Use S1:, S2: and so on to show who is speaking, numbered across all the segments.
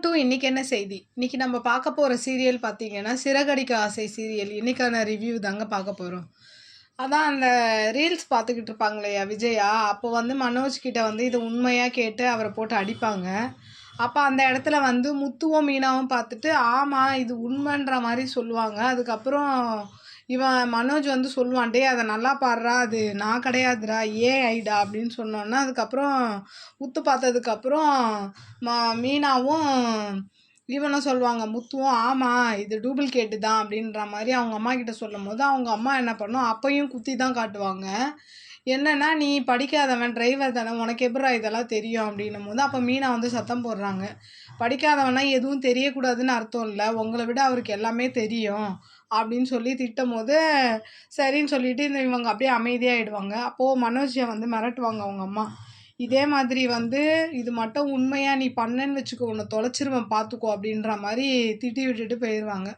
S1: Welcome to இன்னைக்கு என்ன செய்தி. இன்னைக்கு நம்ம பார்க்க போகிற சீரியல் பார்த்தீங்கன்னா சிறகடிக்க ஆசை சீரியல். இன்னைக்கான ரிவ்யூ தாங்க பார்க்க போகிறோம். அதான் அந்த ரீல்ஸ் பார்த்துக்கிட்டு இருப்பாங்க இல்லையா விஜயா, அப்போ வந்து மனோஜ் கிட்ட வந்து இது உண்மையாக கேட்டு அவரை போட்டு அடிப்பாங்க. அப்போ அந்த இடத்துல வந்து முத்துவும் மீனாவும் பார்த்துட்டு ஆமாம் இது உண்மைன்ற மாதிரி சொல்லுவாங்க. அதுக்கப்புறம் இவன் மனோஜ் வந்து சொல்லுவான், டே அதை நல்லா பாடுறா, அது நான் கிடையாதுடா ஐடா அப்படின்னு சொன்னோன்னா அதுக்கப்புறம் உத்து பார்த்ததுக்கப்புறம் மீனாவும் இவனும் சொல்லுவாங்க, முத்துவும் ஆமாம் இது டூப்ளிகேட்டு தான் அப்படின்ற மாதிரி அவங்க அம்மா கிட்ட சொல்லும் போது அவங்க அம்மா என்ன பண்ணும், அப்பையும் குத்தி தான் காட்டுவாங்க. என்னன்னா நீ படிக்காதவன், டிரைவர் தானே, உனக்கு எப்படா இதெல்லாம் தெரியும் அப்படின்னும் போது அப்போ மீனா வந்து சத்தம் போடுறாங்க, படிக்காதவனா எதுவும் தெரியக்கூடாதுன்னு அர்த்தம் இல்லை, உங்களை விட அவருக்கு எல்லாமே தெரியும் அப்படின்னு சொல்லி திட்டும் போது சரின்னு சொல்லிட்டு இவங்க அப்படியே அமைதியாகிடுவாங்க. அப்போது மனோஜை வந்து மிரட்டுவாங்க அவங்க அம்மா, இதே மாதிரி வந்து இது மட்டும் உண்மையாக நீ பண்ணேன்னு வச்சுக்கோ, உன்னை தொலைச்சிருவேன் பார்த்துக்கோ அப்படின்ற மாதிரி திட்டி விட்டுட்டு போயிடுவாங்க.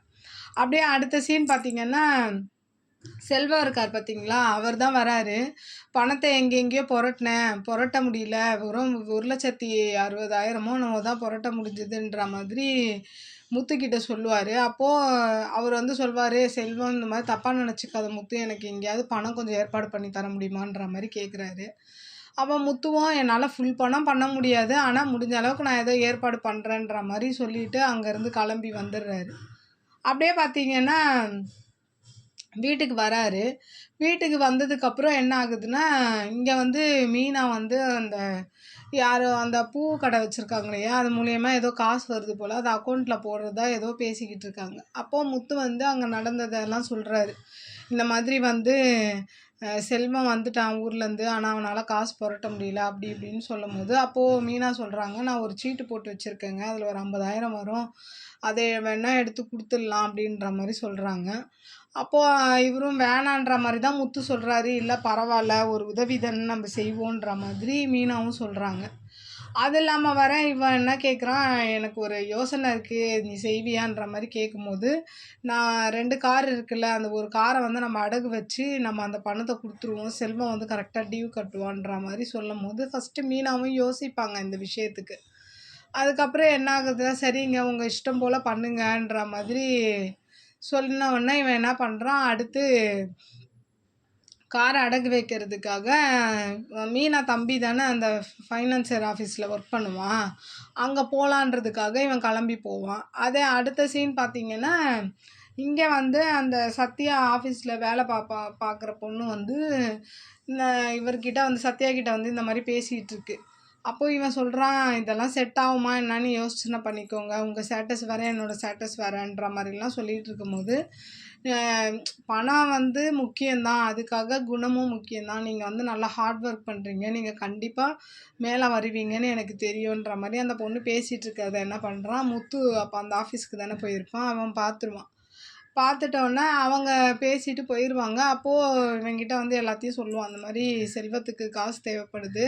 S1: அப்படியே அடுத்த சீன் பார்த்திங்கன்னா செல்வம் இருக்கார் பார்த்தீங்களா, அவர் தான் வராரு. பணத்தை எங்கெங்கேயோ புரட்ட முடியல, வெறும் 1,60,000 நம்ம தான் புரட்ட முடிஞ்சதுன்ற மாதிரி முத்துக்கிட்ட சொல்லுவார். அப்போது அவர் வந்து சொல்வார், செல்வம் இந்த மாதிரி தப்பாக நினச்சிக்காத முத்து, எனக்கு எங்கேயாவது பணம் கொஞ்சம் ஏற்பாடு பண்ணி தர முடியுமான்ற மாதிரி கேட்குறாரு. அப்போ முத்துவும் என்னால் ஃபுல் பணம் பண்ண முடியாது, ஆனால் முடிஞ்ச அளவுக்கு நான் ஏதோ ஏற்பாடு பண்ணுறேன்ற மாதிரி சொல்லிவிட்டு அங்கேருந்து கிளம்பி வந்துடுறாரு. அப்படியே பார்த்தீங்கன்னா வீட்டுக்கு வராரு. வீட்டுக்கு வந்ததுக்கப்புறம் என்ன ஆகுதுன்னா, இங்கே வந்து மீனா வந்து அந்த யாரோ அந்த பூ கடை வச்சுருக்காங்க இல்லையா, அது மூலியமா ஏதோ காசு வருது போல், அது அக்கௌண்ட்டில் போடுறதா ஏதோ பேசிக்கிட்டு இருக்காங்க. அப்போது முத்து வந்து அங்கே நடந்ததெல்லாம் சொல்கிறாரு. இந்த மாதிரி வந்து செல்வம் வந்துட்டான் ஊர்லேருந்து, ஆனால் அவனால் காசு புரட்ட முடியல அப்படி இப்படின்னு சொல்லும் போது அப்போது மீனா சொல்கிறாங்க, நான் ஒரு சீட்டு போட்டு வச்சுருக்கேங்க, அதில் ஒரு 50,000 வரும், அதை வேணால் எடுத்து கொடுத்துடலாம் அப்படின்ற மாதிரி சொல்கிறாங்க. அப்போது இவரும் வேணான்ற மாதிரி தான் முத்து சொல்கிறாரு, இல்லை பரவாயில்ல ஒரு உதவி தானே நம்ம செய்வோன்ற மாதிரி மீனாவும் சொல்கிறாங்க. அது இல்லாமல் வர இவன் என்ன கேட்குறான், எனக்கு ஒரு யோசனை இருக்குது, நீ செய்வியான்ற மாதிரி கேட்கும்போது, நான் 2 கார் இருக்குல்ல, அந்த ஒரு காரை வந்து நம்ம அடகு வச்சு நம்ம அந்த பணத்தை கொடுத்துருவோம், செல்வம் வந்து கரெக்டாக டியூ கட்டுவான்ற மாதிரி சொல்லும் போது ஃபஸ்ட்டு மீனாவும் யோசிப்பாங்க இந்த விஷயத்துக்கு. அதுக்கப்புறம் என்ன ஆகுதுன்னா, சரிங்க உங்கள் இஷ்டம் போல் பண்ணுங்கன்ற மாதிரி சொன்ன உடனே இவன் என்ன பண்ணுறான், அடுத்து காரை அடகு வைக்கிறதுக்காக மீனா தம்பி தானே அந்த ஃபைனான்சியர் ஆஃபீஸில் ஒர்க் பண்ணுவான், அங்கே போகலான்றதுக்காக இவன் கிளம்பி போவான். அதே அடுத்த சீன் பார்த்திங்கன்னா, இங்கே வந்து அந்த சத்யா ஆஃபீஸில் வேலை பார்க்குற பொண்ணு வந்து இந்த இவர்கிட்ட வந்து சத்யா கிட்ட வந்து இந்த மாதிரி பேசிகிட்டு இருக்கு. அப்போ இவன் சொல்கிறான், இதெல்லாம் செட் ஆகுமா என்னன்னு யோசனை பண்ணிக்கோங்க, உங்கள் ஸ்டேட்டஸ் வேறு என்னோடய ஸ்டேட்டஸ் வேறுன்ற மாதிரிலாம் சொல்லிகிட்டு இருக்கும்போது, பணம் வந்து முக்கியம்தான், அதுக்காக குணமும் முக்கியம்தான், நீங்கள் வந்து நல்லா ஹார்ட் ஒர்க் பண்ணுறீங்க, நீங்கள் கண்டிப்பாக மேலே வருவீங்கன்னு எனக்கு தெரியுன்ற மாதிரி அந்த பொண்ணு பேசிகிட்டு இருக்கிறத என்ன பண்ணுறான் முத்து, அப்போ அந்த ஆஃபீஸ்க்கு தானே போயிருப்பான், அவன் பார்த்துருவான். பார்த்துட்டோன்னே அவங்க பேசிட்டு போயிடுவாங்க. அப்போது இவங்கிட்ட வந்து எல்லாத்தையும் சொல்லுவான், அந்த மாதிரி செல்வத்துக்கு காசு தேவைப்படுது,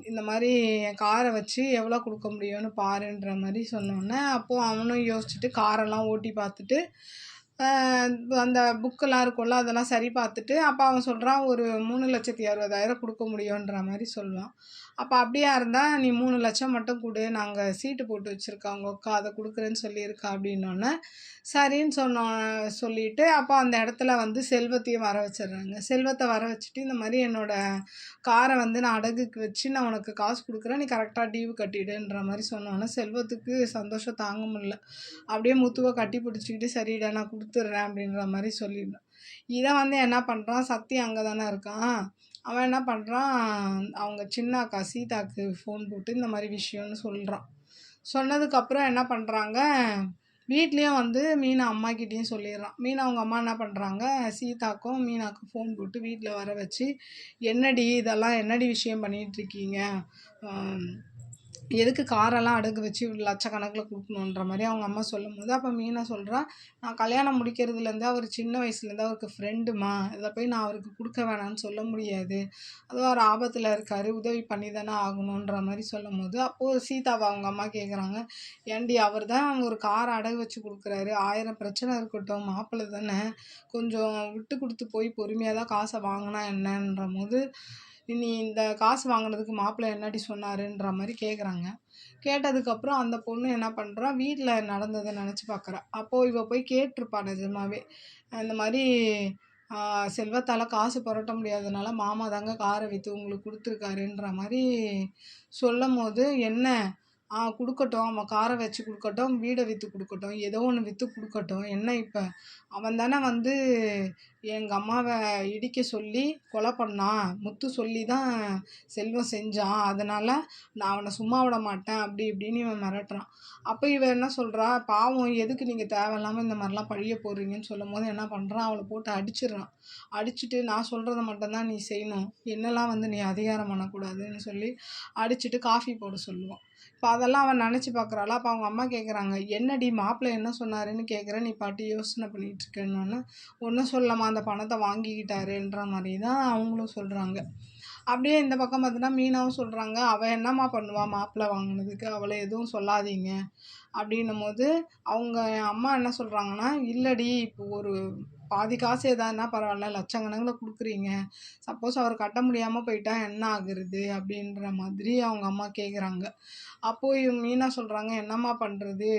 S1: இந்த மாதிரி என் காரை வச்சு எவ்வளோ கொடுக்க முடியும்னு பாருன்ற மாதிரி சொன்னோன்னே அப்போது அவனும் யோசிச்சுட்டு காரெல்லாம் ஓட்டி பார்த்துட்டு அந்த புக்கெல்லாம் இருக்கும்ல அதெல்லாம் சரி பார்த்துட்டு அப்போ அவன் சொல்கிறான், ஒரு 3,60,000 கொடுக்க முடியுன்ற மாதிரி சொல்லுவான். அப்போ அப்படியா இருந்தால் நீ 3 லட்சம் மட்டும் கொடு, நாங்கள் சீட்டு போட்டு வச்சுருக்கோம் அவங்க அக்கா, அதை கொடுக்குறேன்னு சொல்லியிருக்கா அப்படின்னோடனே சரின்னு சொல்லிவிட்டு அப்போ அந்த இடத்துல வந்து செல்வத்தையும் வர வச்சிடுறாங்க. செல்வத்தை வர வச்சுட்டு இந்த மாதிரி என்னோடய காரை வந்து நான் அடகுக்கு வச்சு நான் உனக்கு காசு கொடுக்குறேன், நீ கரெக்டாக டியூ கட்டிடுன்ற மாதிரி சொன்னோன்னே செல்வத்துக்கு சந்தோஷம் தாங்க முடியல. அப்படியே முத்துவை கட்டி பிடிச்சிக்கிட்டு சரிடா நான் கொடுத்துட்றேன் அப்படின்ற மாதிரி சொல்லிடுறேன். இதை வந்து என்ன பண்ணுறான், சக்தி அங்கே தானே இருக்கான், அவன் என்ன பண்ணுறான், அவங்க சின்ன அக்கா சீதாக்கு ஃபோன் போட்டு இந்த மாதிரி விஷயம்னு சொல்கிறான். சொன்னதுக்கப்புறம் என்ன பண்ணுறாங்க, வீட்லேயும் வந்து மீனா அம்மாக்கிட்டேயும் சொல்லிடுறான். மீனா அவங்க அம்மா என்ன பண்ணுறாங்க, சீதாக்கும் மீனாக்கும் ஃபோன் போட்டு வீட்டில் வர வச்சு, என்னடி இதெல்லாம் என்னடி விஷயம் பண்ணிகிட்ருக்கீங்க, எதுக்கு காரெல்லாம் அடகு வச்சு லட்சக்கணக்கில் கொடுக்கணுன்ற மாதிரி அவங்க அம்மா சொல்லும் போது அப்போ மீனா சொல்கிறா, நான் கல்யாணம் முடிக்கிறதுலேருந்து அவர் சின்ன வயசுலேருந்து அவருக்கு ஃப்ரெண்டுமா, இதில் போய் நான் அவருக்கு கொடுக்க வேணான்னு சொல்ல முடியாது, அதுவும் அவர் ஆபத்தில் இருக்கார், உதவி பண்ணி தானே ஆகணுன்ற மாதிரி சொல்லும் போது அப்போது சீதாவை அவங்க அம்மா கேட்குறாங்க, ஏண்டி அவர் தான் ஒரு காரை அடகு வச்சு கொடுக்குறாரு, 1000 பிரச்சனை இருக்கட்டும், மாப்பிள்ளை தானே, கொஞ்சம் விட்டு கொடுத்து போய் பொறுமையாக தான் காசை வாங்கினா என்னன்ற போது, நீ இந்த காசு வாங்கினதுக்கு மாப்பிள்ளை என்னடி சொன்னாருன்ற மாதிரி கேட்குறாங்க. கேட்டதுக்கப்புறம் அந்த பொண்ணு என்ன பண்ணுறா, வீட்டில் நடந்ததை நினச்சி பார்க்குறா. அப்போது இவ போய் கேட்டிருப்பா நிஜமாவே. இந்த மாதிரி செல்வத்தால் காசு புரட்ட முடியாதனால மாமா தாங்க காரை விற்று உங்களுக்கு கொடுத்துருக்காருன்ற மாதிரி சொல்லும்போது, என்ன குடுக்கட்டும். அவன் கார வச்சு குடுக்கட்டும், வீட வித்து குடுக்கட்டும். ஏதோ ஒண்ணு வித்து குடுக்கட்டும். என்ன இப்ப? அவன் தானே வந்து எங்க அம்மாவ இடிக்க சொல்லி கொலை பண்ணான். முத்து சொல்லி தான் செல்வம் செஞ்சான். அதனால நான் அவன சும்மா விட மாட்டேன். அப்படி இப்படின்னு இவன் மிரட்டுறான். அப்ப இவ என்ன சொல்றா, பாவம் எதுக்கு நீங்க தேவையில்லாம இந்த மாரிலாம் பழிய போடுறீங்கன்னு சொல்லும்போது என்ன பண்றான், அவள போட்டு அடிச்சிடுறான். அடிச்சுட்டு நான் சொல்றத மட்டும் தான் நீ செய்யணும். என்னலாம் வந்து நீ அதிகாரம் பண்ணக்கூடாதுன்னு சொல்லி அடிச்சுட்டு காஃபி போட சொல்லுவான். இப்போ அதெல்லாம் அவன் நினச்சி பார்க்குறாளா. அப்போ அவங்க அம்மா கேட்குறாங்க, என்னடி மாப்பிள்ளை என்ன சொன்னாருன்னு கேட்குற, நீ பாட்டு யோசனை பண்ணிகிட்டு இருக்கேன்னொன்னே, ஒன்றும் சொல்லம்மா அந்த பணத்தை வாங்கிக்கிட்டாருன்ற மாதிரி தான் அவங்களும் சொல்கிறாங்க. அப்படியே இந்த பக்கம் பார்த்தீங்கன்னா மீனாவும் சொல்கிறாங்க, அவள் என்னம்மா பண்ணுவா மாப்பிள்ளை வாங்கினதுக்கு, அவளை எதுவும் சொல்லாதீங்க அப்படின்னும்போது அவங்க அம்மா என்ன சொல்கிறாங்கன்னா, இல்லடி இப்போ ஒரு பாதி காசு எதான்னா பரவாயில்ல, லட்சக்கணக்கில் கொடுக்குறீங்க, சப்போஸ் அவர் கட்ட முடியாமல் போயிட்டா என்ன ஆகுறது அப்படின்ற மாதிரி அவங்க அம்மா கேட்குறாங்க. அப்போது இவங்க மீனா சொல்கிறாங்க, என்னம்மா பண்ணுறது,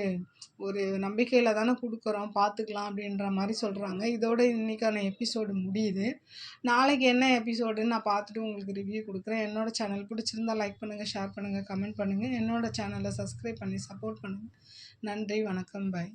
S1: ஒரு நம்பிக்கையில் தானே கொடுக்குறோம், பார்த்துக்கலாம் அப்படின்ற மாதிரி சொல்கிறாங்க. இதோட இன்றைக்கான எபிசோடு முடியுது. நாளைக்கு என்ன எபிசோடுன்னு நான் பார்த்துட்டு உங்களுக்கு ரிவ்யூ கொடுக்குறேன். என்னோடய சேனல் பிடிச்சிருந்தா லைக் பண்ணுங்கள், ஷேர் பண்ணுங்கள், கமெண்ட் பண்ணுங்கள். என்னோடய சேனலை சப்ஸ்கிரைப் பண்ணி சப்போர்ட் பண்ணுங்கள். நன்றி, வணக்கம், பாய்.